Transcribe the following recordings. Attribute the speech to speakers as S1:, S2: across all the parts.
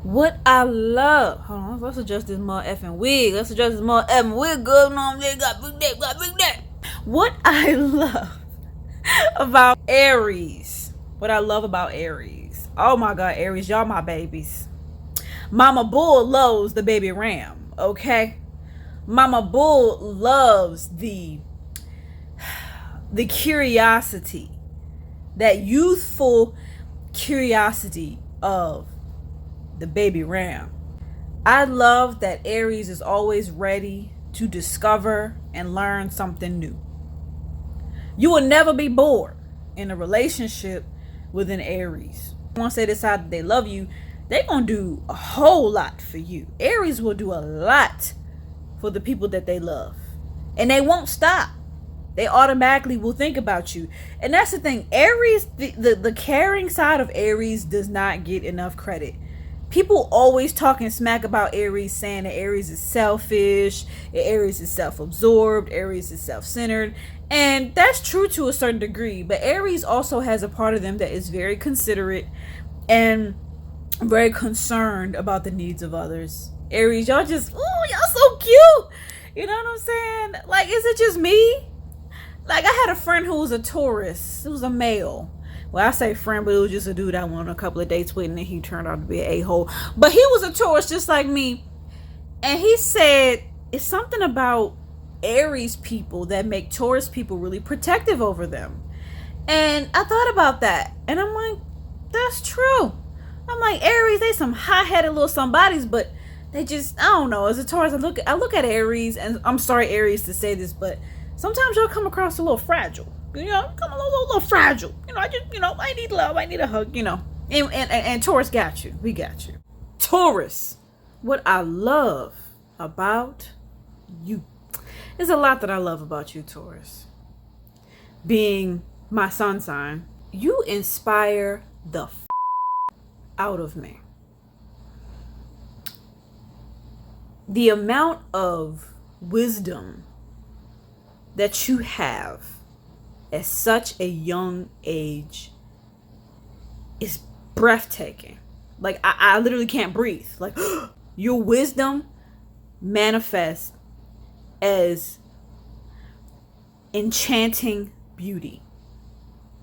S1: What I love. Hold on, let's adjust this more effing wig. Let's adjust this more effing wig. Good on there. Got big neck. Got big neck. What I love about Aries. What I love about Aries. Oh my God, Aries, y'all my babies. Mama Bull loves the baby ram. Okay, Mama Bull loves the curiosity, that youthful curiosity of the baby ram. I love that Aries is always ready to discover and learn something new. You will never be bored in a relationship with an Aries. Once they decide that they love you, they're going to do a whole lot for you. Aries will do a lot for the people that they love. And they won't stop. They automatically will think about you. And that's the thing. Aries, the caring side of Aries does not get enough credit. People always talking smack about Aries, saying that Aries is selfish, Aries is self-absorbed, Aries is self-centered. And that's true to a certain degree. But Aries also has a part of them that is very considerate and very concerned about the needs of others. Aries, y'all just, oh, y'all so cute. You know what I'm saying? Like, is it just me? Like, I had a friend who was a Taurus. It was a male. Well, I say friend, but it was just a dude I went on a couple of dates with, and then he turned out to be an a-hole. But he was a Taurus just like me. And he said, it's something about Aries people that make Taurus people really protective over them. And I thought about that. And I'm like, that's true. I'm like, Aries, they some hot-headed little somebodies, but they just, I don't know. As a Taurus, I look at Aries, and I'm sorry, Aries, to say this, but sometimes y'all come across a little fragile. You know, come a little fragile. You know, I need love. I need a hug, you know. And Taurus got you. We got you. Taurus, what I love about you. There's a lot that I love about you, Taurus. Being my sun sign, you inspire the out of me. The amount of wisdom that you have at such a young age is breathtaking. Like, I literally can't breathe. Like, your wisdom manifests as enchanting beauty.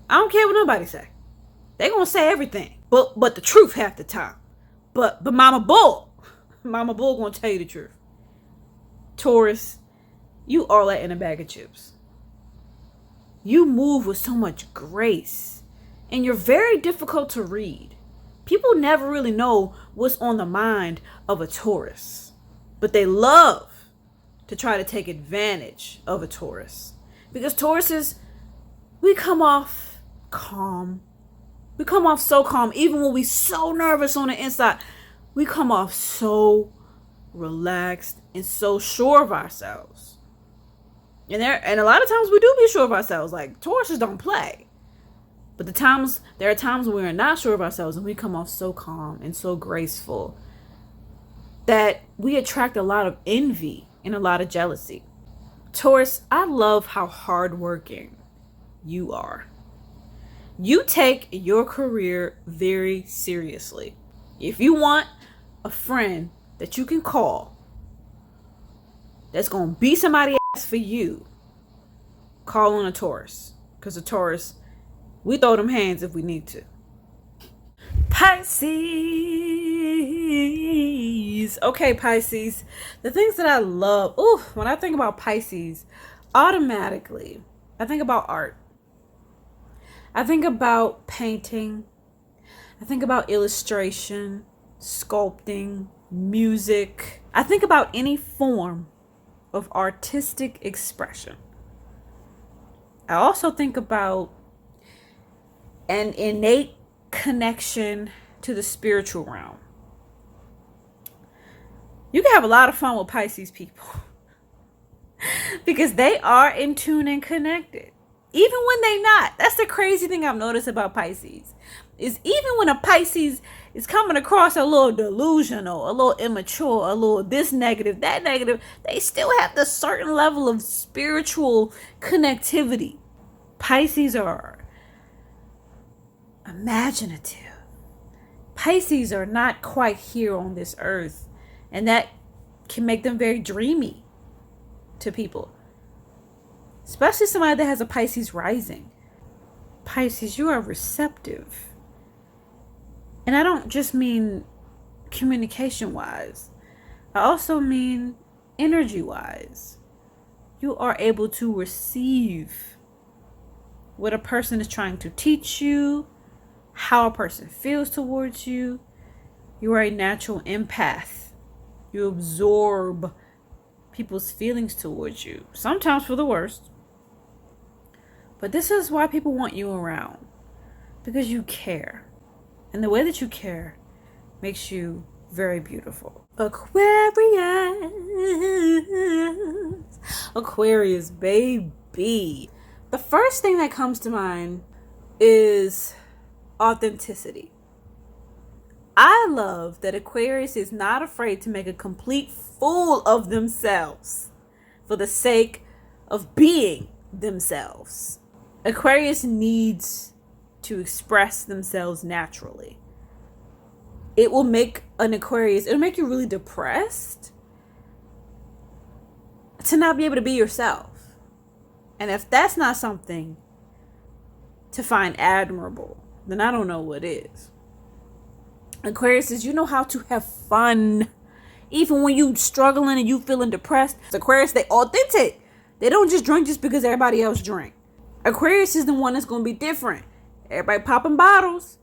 S1: I don't care what nobody say. They gonna say everything, but the truth half the time. But Mama Bull gonna tell you the truth. Taurus, you all that in a bag of chips. You move with so much grace, and you're very difficult to read. People never really know what's on the mind of a Taurus, but they love to try to take advantage of a Taurus, because Tauruses, we come off calm. We come off so calm, even when we so nervous on the inside. We come off so relaxed and so sure of ourselves. And a lot of times we do be sure of ourselves. Like, Tauruses don't play. But there are times when we're not sure of ourselves, and we come off so calm and so graceful that we attract a lot of envy and a lot of jealousy. Taurus, I love how hardworking you are. You take your career very seriously. If you want a friend that you can call that's going to beat somebody's ass for you, call on a Taurus. Because a Taurus, we throw them hands if we need to. Pisces. Okay, Pisces. The things that I love. When I think about Pisces, automatically, I think about art. I think about painting. I think about illustration, sculpting, music. I think about any form of artistic expression. I also think about an innate connection to the spiritual realm. You can have a lot of fun with Pisces people because they are in tune and connected. Even when they not. That's the crazy thing I've noticed about Pisces. Is even when a Pisces is coming across a little delusional, a little immature, a little this negative, that negative, they still have the certain level of spiritual connectivity. Pisces are imaginative, Pisces are not quite here on this earth, and that can make them very dreamy to people, especially somebody that has a Pisces rising. Pisces, you are receptive. And I don't just mean communication wise, I also mean energy wise. You are able to receive what a person is trying to teach you, how a person feels towards you. You are a natural empath. You absorb people's feelings towards you, sometimes for the worst. But this is why people want you around, because you care. And the way that you care makes you very beautiful. Aquarius, baby. The first thing that comes to mind is authenticity. I love that Aquarius is not afraid to make a complete fool of themselves for the sake of being themselves. Aquarius needs to express themselves naturally. It will make an Aquarius, it'll make you really depressed to not be able to be yourself. And if that's not something to find admirable, then I don't know what is. Aquarius says you know how to have fun. Even when you struggling and you feeling depressed. Aquarius, they authentic. They don't just drink just because everybody else drink. Aquarius is the one that's going to be different. Everybody popping bottles.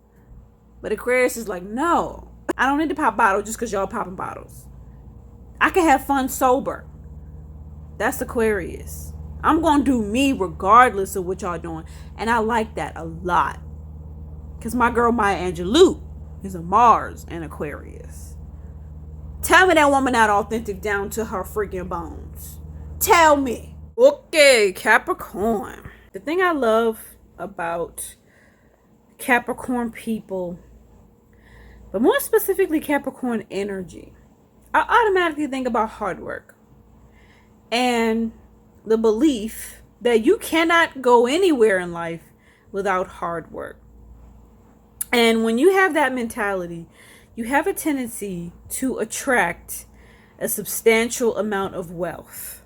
S1: But Aquarius is like, no. I don't need to pop bottles just because y'all popping bottles. I can have fun sober. That's Aquarius. I'm going to do me regardless of what y'all doing. And I like that a lot. Because my girl Maya Angelou is a Mars and Aquarius. Tell me that woman not authentic down to her freaking bones. Tell me. Okay, Capricorn. The thing I love about Capricorn people, but more specifically Capricorn energy, I automatically think about hard work. And the belief that you cannot go anywhere in life without hard work. And when you have that mentality, you have a tendency to attract a substantial amount of wealth.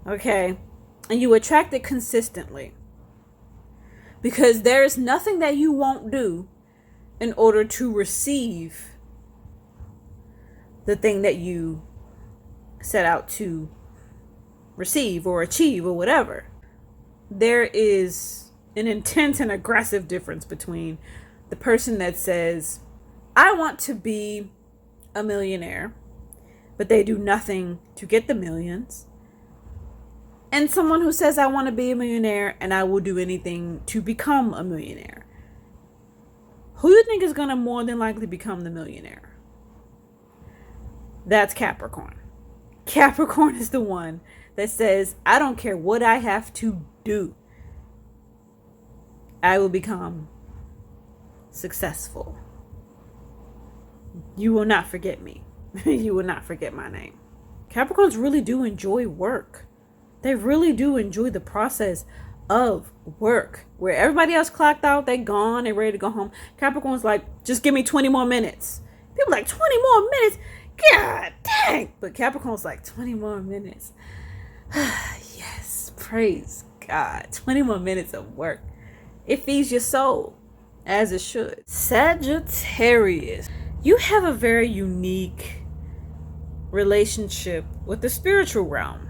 S1: Okay? And you attract it consistently. Because there's nothing that you won't do in order to receive the thing that you set out to receive or achieve or whatever. There is an intense and aggressive difference between the person that says, I want to be a millionaire, but they do nothing to get the millions, and someone who says, I want to be a millionaire and I will do anything to become a millionaire. Who do you think is going to more than likely become the millionaire? That's Capricorn. Capricorn is the one that says, I don't care what I have to do. I will become successful. You will not forget me. You will not forget my name. Capricorns really do enjoy work. They really do enjoy the process of work. Where everybody else clocked out, they gone, they ready to go home. Capricorn's like, just give me 20 more minutes. People like, 20 more minutes? God dang. But Capricorn's like, 20 more minutes. Yes, praise God. 20 more minutes of work. It feeds your soul, as it should. Sagittarius. You have a very unique relationship with the spiritual realm.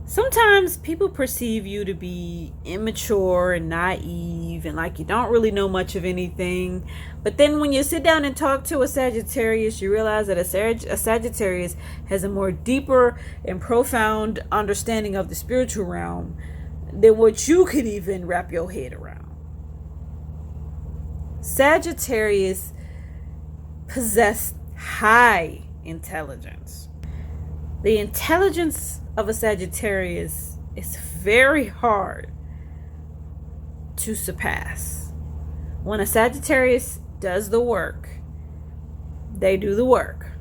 S1: Sometimes people perceive you to be immature and naive and like you don't really know much of anything. But then when you sit down and talk to a Sagittarius, you realize that a Sagittarius has a more deeper and profound understanding of the spiritual realm than what you could even wrap your head around. Sagittarius possess high intelligence. The intelligence of a Sagittarius is very hard to surpass. When a Sagittarius does the work, they do the work.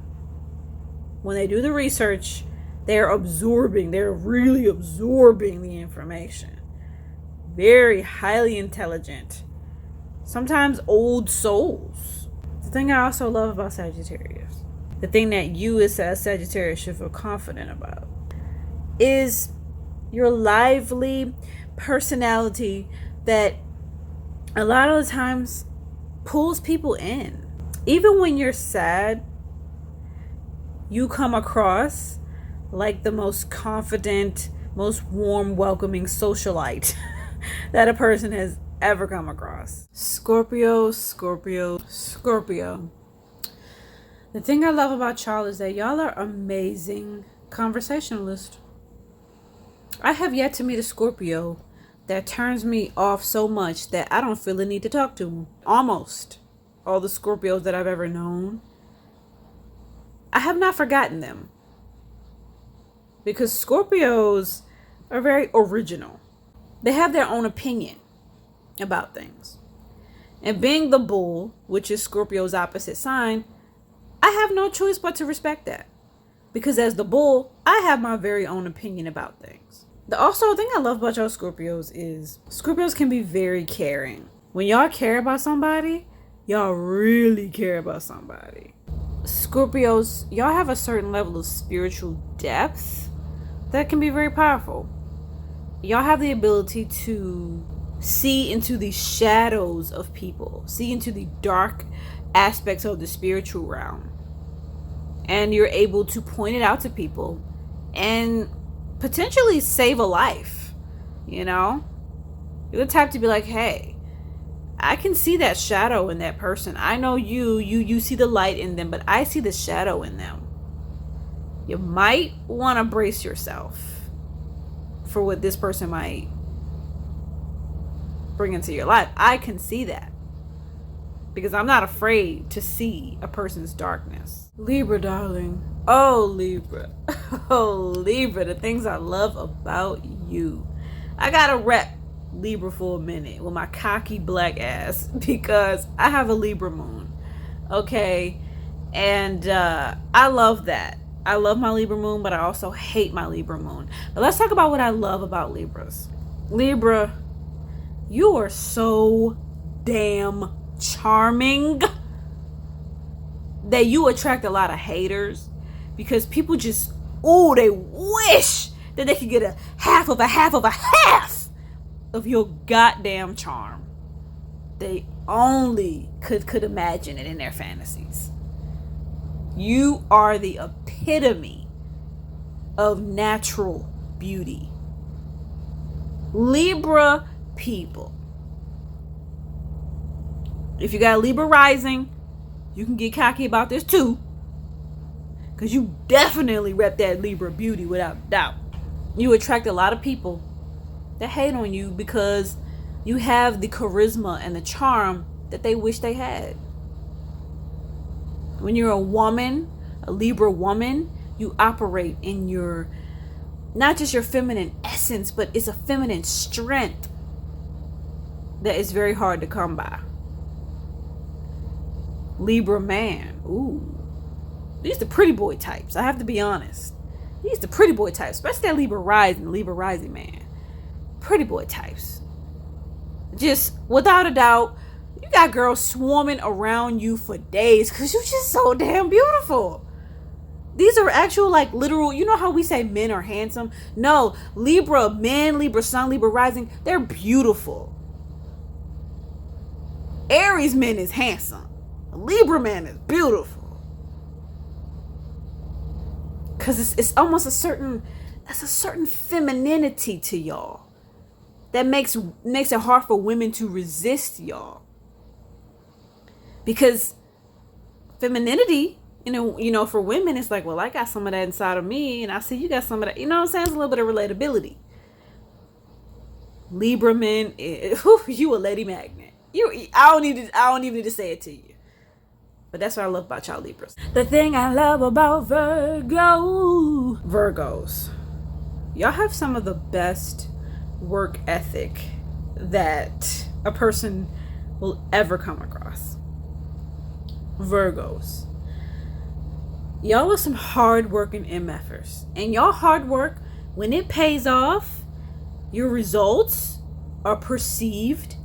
S1: When they do the research, they're really absorbing the information. Very highly intelligent sometimes old souls. The thing I also love about Sagittarius, the thing that you as a Sagittarius should feel confident about, is your lively personality that a lot of the times pulls people in. Even when you're sad, you come across like the most confident, most warm, welcoming socialite that a person has ever come across. Scorpio. The thing I love about y'all is that y'all are amazing conversationalists. I have yet to meet a Scorpio that turns me off so much that I don't feel the need to talk to them. Almost all the Scorpios that I've ever known, I have not forgotten them. Because Scorpios are very original. They have their own opinion about things. And being the bull, which is Scorpio's opposite sign, I have no choice but to respect that. Because as the bull, I have my very own opinion about things. The also thing I love about y'all Scorpios is Scorpios can be very caring. When y'all care about somebody, y'all really care about somebody. Scorpios, y'all have a certain level of spiritual depth that can be very powerful. Y'all have the ability to see into the shadows of people, see into the dark aspects of the spiritual realm. And you're able to point it out to people and potentially save a life. You know? You're the type to be like, hey, I can see that shadow in that person. I know you see the light in them, but I see the shadow in them. You might want to brace yourself for what this person might bring into your life. I can see that because I'm not afraid to see a person's darkness. Libra, darling. Oh, Libra. Oh, Libra. The things I love about you. I gotta rep Libra for a minute with my cocky black ass because I have a Libra moon. Okay? And I love that. I love my Libra moon, but I also hate my Libra moon. But let's talk about what I love about Libras. Libra, you are so damn charming that you attract a lot of haters because people just, they wish that they could get a half of your goddamn charm. They only could imagine it in their fantasies. You are the epitome of natural beauty. Libra people. If you got Libra rising, you can get cocky about this too. Because you definitely rep that Libra beauty without doubt. You attract a lot of people that hate on you because you have the charisma and the charm that they wish they had. When you're a woman, a Libra woman, you operate in your, not just your feminine essence, but it's a feminine strength that is very hard to come by. Libra man, ooh. These the pretty boy types, I have to be honest. These the pretty boy types, especially that Libra rising man. Pretty boy types. Just without a doubt, you got girls swarming around you for days because you're just so damn beautiful. These are actual, like, literal, you know how we say men are handsome? No, Libra men, Libra sun, Libra rising, they're beautiful. Aries man is handsome. A Libra man is beautiful. Because it's almost a certain femininity to y'all that makes it hard for women to resist y'all. Because femininity, you know, for women, it's like, well, I got some of that inside of me, and I see you got some of that. You know what I'm saying? It's a little bit of relatability. Libra men, you a lady magnet. I don't even need to say it to you. But that's what I love about y'all Libras. The thing I love about Virgos. Y'all have some of the best work ethic that a person will ever come across. Virgos. Y'all are some hard-working MFers. And y'all hard work, when it pays off, your results are perceived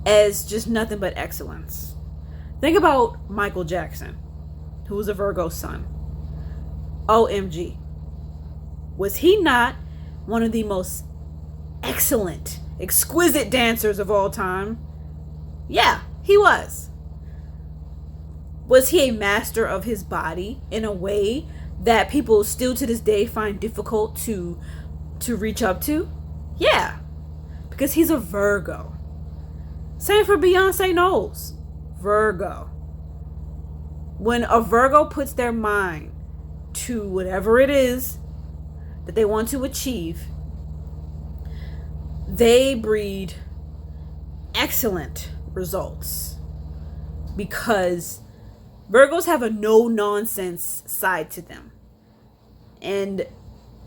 S1: as just nothing but excellence. Think about Michael Jackson, who was a Virgo sun. OMG. Was he not one of the most excellent, exquisite dancers of all time? Yeah, he was. Was he a master of his body in a way that people still to this day find difficult to reach up to? Yeah, because he's a Virgo. Same for Beyonce Knowles. Virgo. When a Virgo puts their mind to whatever it is that they want to achieve, they breed excellent results, because Virgos have a no nonsense side to them, and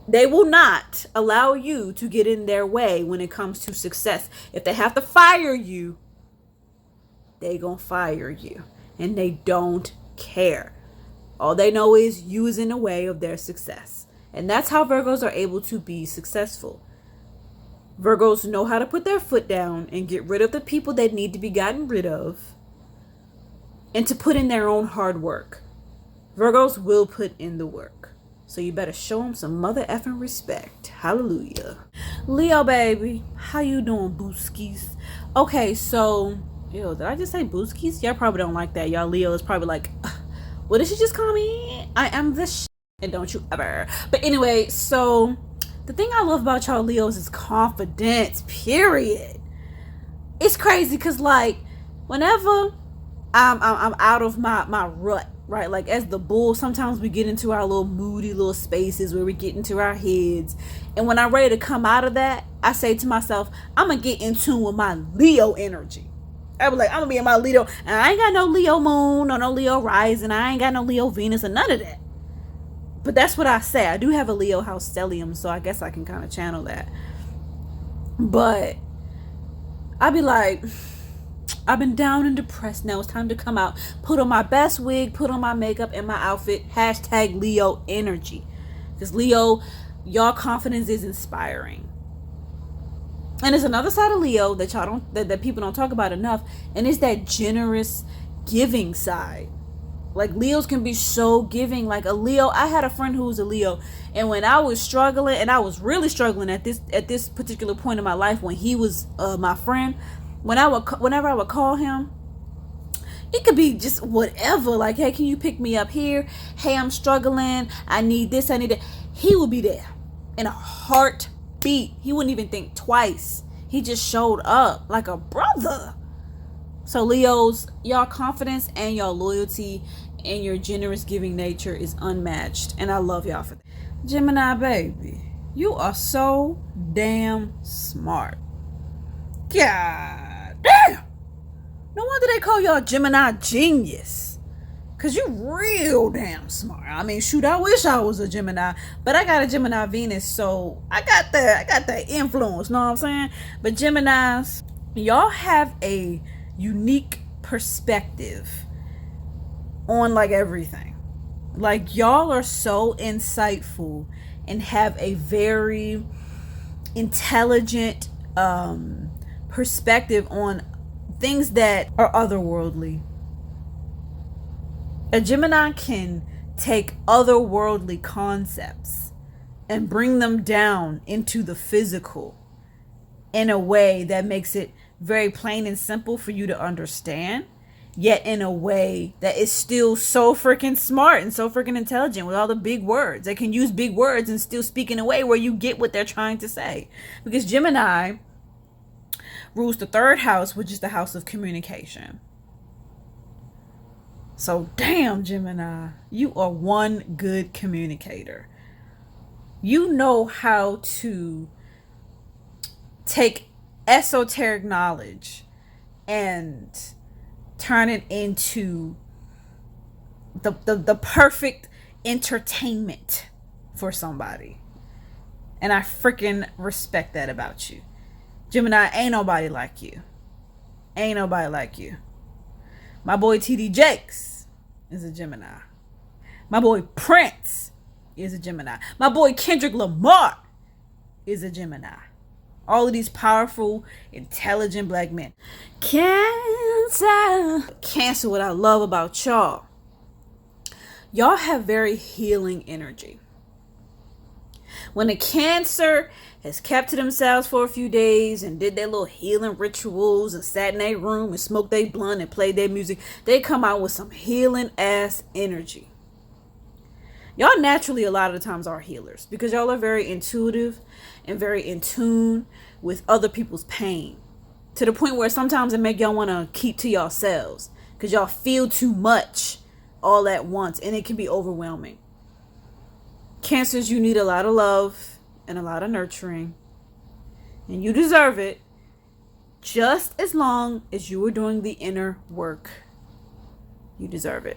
S1: they will not allow you to get in their way when it comes to success. If they have to fire you, they gonna fire you, and they don't care. All they know is you is in the way of their success. And that's how Virgos are able to be successful. Virgos know how to put their foot down and get rid of the people that need to be gotten rid of, and to put in their own hard work. Virgos will put in the work. So you better show them some mother effing respect. Hallelujah. Leo baby, how you doing, booskies? Okay, so, did I just say booskies? Y'all probably don't like that. Y'all Leo is probably like, what did she just call me? I am the and don't you ever. But anyway, so the thing I love about y'all Leos is confidence, period. It's crazy because, like, whenever I'm out of my rut, right? Like, as the bull, sometimes we get into our little moody little spaces where we get into our heads. And when I'm ready to come out of that, I say to myself, I'm going to get in tune with my Leo energy. I be like, I'm going to be in my Leo. And I ain't got no Leo moon or no Leo rising. I ain't got no Leo Venus or none of that. But that's what I say. I do have a Leo house stellium, so I guess I can kind of channel that. But I be like, I've been down and depressed. Now it's time to come out. Put on my best wig, put on my makeup and my outfit. Hashtag Leo energy. Because Leo, y'all confidence is inspiring. And there's another side of Leo that y'all don't, that people don't talk about enough. And it's that generous giving side. Like, Leos can be so giving. Like, a Leo, I had a friend who was a Leo, and when I was struggling, and I was really struggling at this particular point in my life, when he was my friend, whenever I would call him, it could be just whatever. Like, hey, can you pick me up here? Hey, I'm struggling. I need this. I need that. He would be there in a heartbeat. He wouldn't even think twice. He just showed up like a brother. So Leos, y'all confidence and y'all loyalty and your generous giving nature is unmatched. And I love y'all for that. Gemini baby, you are so damn smart. God damn. No wonder they call y'all Gemini genius. Cause you real damn smart. I mean, shoot, I wish I was a Gemini, but I got a Gemini Venus, so I got that influence, know what I'm saying? But Geminis, y'all have a unique perspective on like everything. Like, y'all are so insightful and have a very intelligent perspective on things that are otherworldly. A Gemini can take otherworldly concepts and bring them down into the physical in a way that makes it very plain and simple for you to understand, yet in a way that is still so freaking smart and so freaking intelligent with all the big words. They can use big words and still speak in a way where you get what they're trying to say. Because Gemini rules the third house, which is the house of communication. So damn, Gemini, you are one good communicator. You know how to take esoteric knowledge and turn it into the perfect entertainment for somebody. And I freaking respect that about you. Gemini, ain't nobody like you. Ain't nobody like you. My boy TD Jakes is a Gemini. My boy Prince is a Gemini. My boy Kendrick Lamar is a Gemini. All of these powerful, intelligent black men. Cancer, what I love about y'all have very healing energy. When a Cancer has kept to themselves for a few days and did their little healing rituals and sat in their room and smoked their blunt and played their music, they come out with some healing ass energy. Y'all naturally a lot of the times are healers because y'all are very intuitive and very in tune with other people's pain, to the point where sometimes it make y'all want to keep to yourselves because y'all feel too much all at once and it can be overwhelming. Cancers, you need a lot of love and a lot of nurturing, and you deserve it just as long as you are doing the inner work. You deserve it.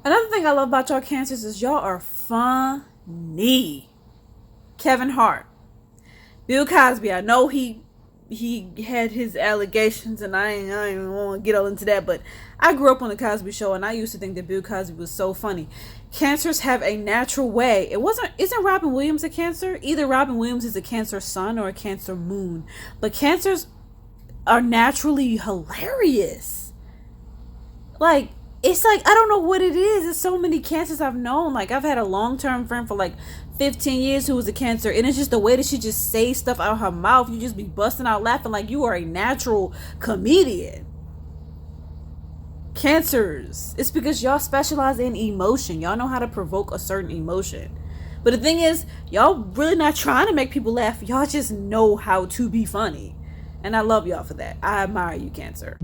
S1: Another thing I love about y'all Cancers is y'all are funny. Kevin Hart, Bill Cosby, I know he had his allegations, and I ain't want to get all into that, but I grew up on the Cosby Show, and I used to think that Bill Cosby was so funny. Cancers have a natural way. Isn't Robin Williams a Cancer? Either Robin Williams is a Cancer sun or a Cancer moon, but Cancers are naturally hilarious. Like, it's like, I don't know what it is. There's so many Cancers I've known. Like, I've had a long-term friend for like 15 years who was a Cancer, and it's just the way that she just say stuff out her mouth. You just be busting out laughing like you are a natural comedian. Cancers, it's because y'all specialize in emotion. Y'all know how to provoke a certain emotion. But the thing is, y'all really not trying to make people laugh. Y'all just know how to be funny, and I love y'all for that. I admire you, Cancer.